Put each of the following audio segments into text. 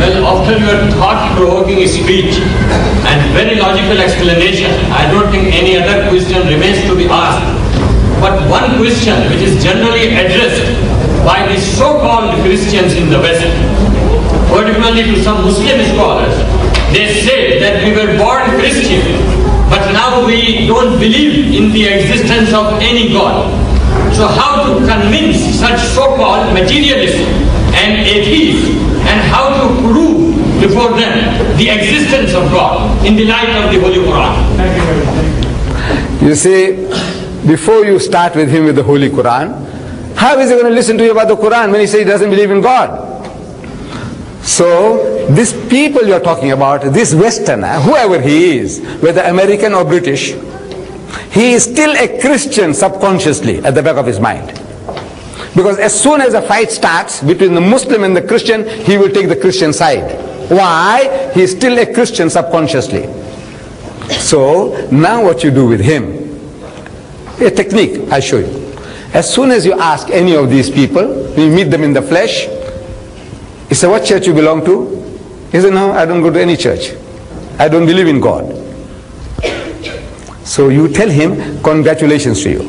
Well, after your thought-provoking speech and very logical explanation, I don't think any other question remains to be asked. But one question which is generally addressed by the so-called Christians in the West, particularly to some Muslim scholars, they say that we were born Christian, but now we don't believe in the existence of any God. So how to convince such so-called materialists and atheists, and how to prove before them the existence of God in the light of the Holy Quran? You see, before you start with him with the Holy Quran, how is he going to listen to you about the Quran when he says he doesn't believe in God? So, these people you're talking about, this Westerner, whoever he is, whether American or British, he is still a Christian subconsciously at the back of his mind. Because as soon as a fight starts between the Muslim and the Christian, he will take the Christian side. Why? He is still a Christian subconsciously. So, now what you do with him, a technique, I'll show you. As soon as you ask any of these people, you meet them in the flesh, he said, what church you belong to? He said, no, I don't go to any church. I don't believe in God. So you tell him, congratulations to you.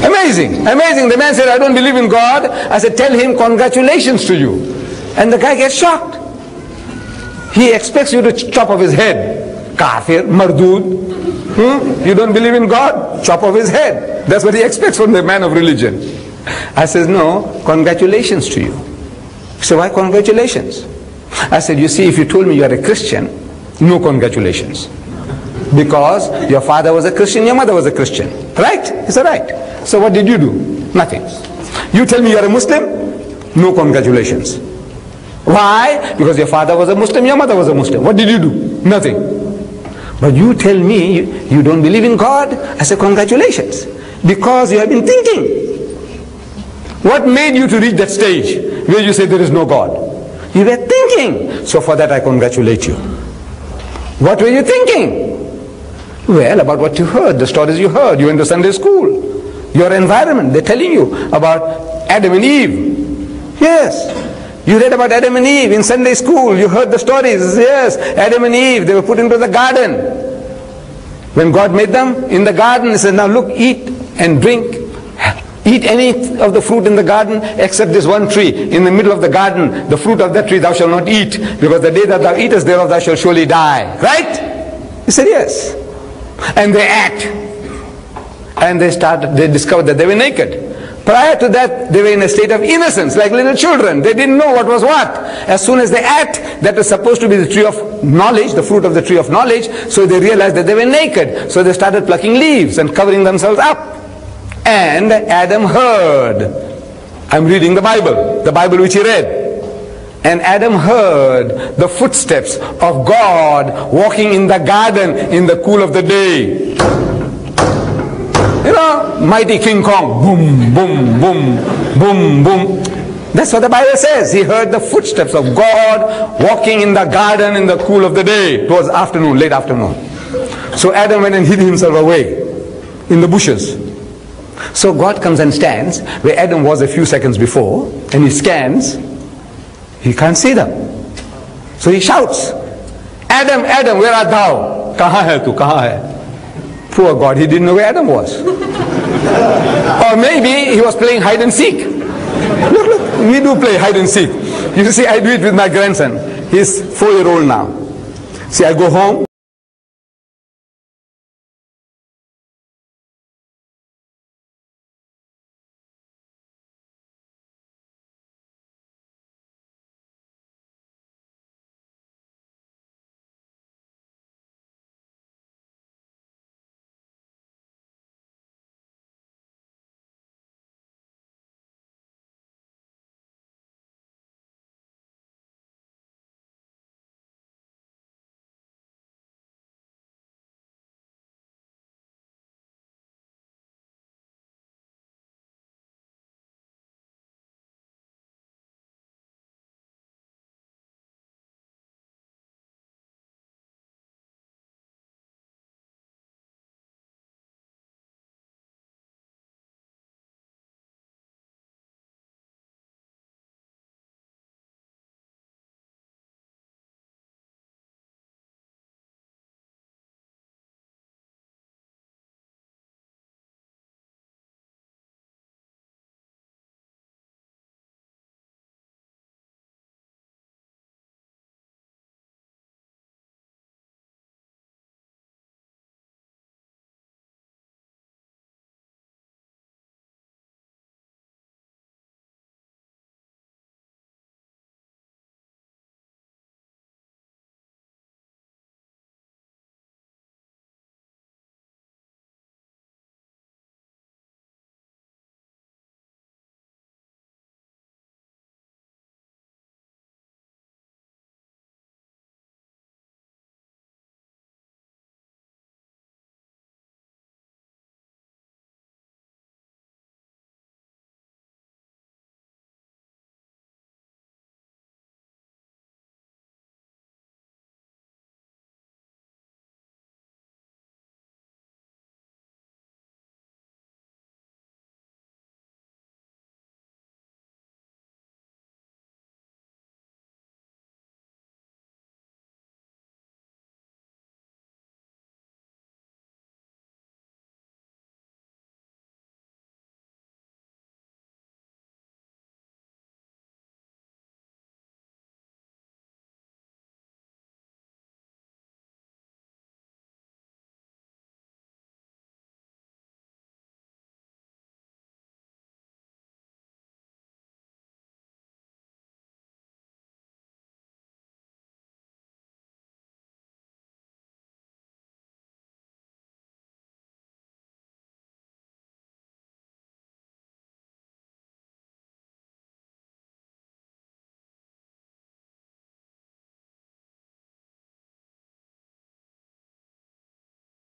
Amazing, amazing. The man said, I don't believe in God. I said, tell him, congratulations to you. And the guy gets shocked. He expects you to chop off his head. Kafir, mardud. You don't believe in God? Chop off his head. That's what he expects from the man of religion. I said, no, congratulations to you. He said, why congratulations? I said, you see, if you told me you are a Christian, no congratulations. Because your father was a Christian, your mother was a Christian. Right? He said, right. So what did you do? Nothing. You tell me you are a Muslim? No congratulations. Why? Because your father was a Muslim, your mother was a Muslim. What did you do? Nothing. But you tell me you don't believe in God? I said, congratulations. Because you have been thinking. What made you to reach that stage where you say there is no God? You were thinking. So for that I congratulate you. What were you thinking? Well, about what you heard, the stories you heard. You went to Sunday school. Your environment, they're telling you about Adam and Eve. Yes. You read about Adam and Eve in Sunday school. You heard the stories. Yes, Adam and Eve, they were put into the garden. When God made them in the garden, he said, now look, eat and drink. Eat any of the fruit in the garden except this one tree. In the middle of the garden, the fruit of that tree thou shalt not eat, because the day that thou eatest thereof thou shalt surely die. Right? He said, yes. And they ate. And they discovered that they were naked. Prior to that, they were in a state of innocence, like little children. They didn't know what was what. As soon as they ate, that was supposed to be the tree of knowledge, the fruit of the tree of knowledge, so they realized that they were naked. So they started plucking leaves and covering themselves up. And Adam heard. I'm reading the Bible which he read. And Adam heard the footsteps of God walking in the garden in the cool of the day. You know, mighty King Kong, boom, boom, boom, boom, boom. That's what the Bible says. He heard the footsteps of God walking in the garden in the cool of the day. It was afternoon, late afternoon. So Adam went and hid himself away in the bushes. So God comes and stands where Adam was a few seconds before, and he scans. He can't see them. So he shouts, Adam, Adam, where art thou? Kahan hai tu, kahan hai? Poor God, he didn't know where Adam was. Or maybe he was playing hide and seek. Look, we do play hide and seek. You see, I do it with my grandson. He's 4-year-old now. See, I go home,